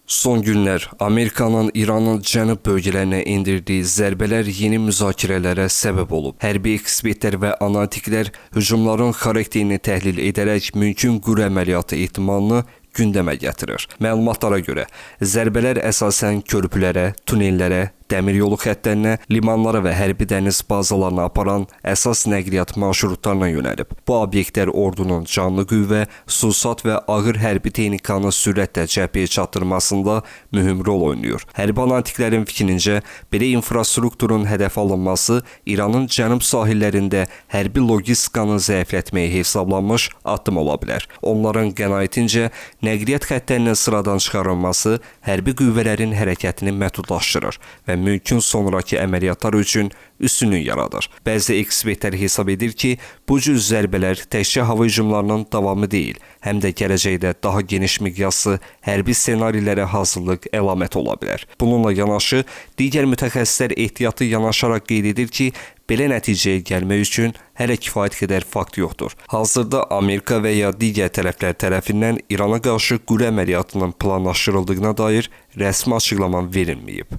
Son günler Amerikanın İranın cənub bölgələrinə indirdiyi zərbələr yeni müzakirələrə səbəb olub. Hərbi ekspertlər və analitiklər hücumların xarakterini təhlil edərək mümkün quru əməliyyatı ehtimalını gündəmə gətirir. Məlumatlara görə, zərbələr əsasən körpülərə, tunellərə, dəmir yolu xəttlərinə, limanlara və hərbi dəniz bazalarına aparan əsas nəqliyyat marşrutlarına yönəlib. Bu obyektlər ordunun canlı qüvvə, sursat və ağır hərbi texnikanı sürətlə cəbhəyə çatdırmasında mühüm rol oynayır. Hərbi analitiklərin fikrincə, belə infrastrukturun hədəf alınması İranın cənub sahillərində hərbi logistikanı zəiflətməyə hesablanmış addım ola bilər. Onların qənaətincə, nəqliyyat xəttlərinin sıradan çıxarılması hərbi qüvvələrin hərəkətini məhdudlaşdırır və mümkün sonraki əməliyyatlar üçün üstünlük yaradır. Bəzi ekspertlər hesab edir ki, bu cür zərbələr təkcə hava hücumlarının davamı deyil, həm də gələcəkdə daha geniş miqyaslı hərbi ssenarilərə hazırlıq əlaməti ola bilər. Bununla yanaşı, digər mütəxəssislər ehtiyatlı yanaşaraq qeyd edir ki, belə nəticəyə gəlmək üçün hələ kifayət qədər fakt yoxdur. Hazırda Amerika və ya digər tərəflər tərəfindən İrana qarşı quru əməliyyatının planlaşdırıldığına dair rəsmi açıqlama verilməyib.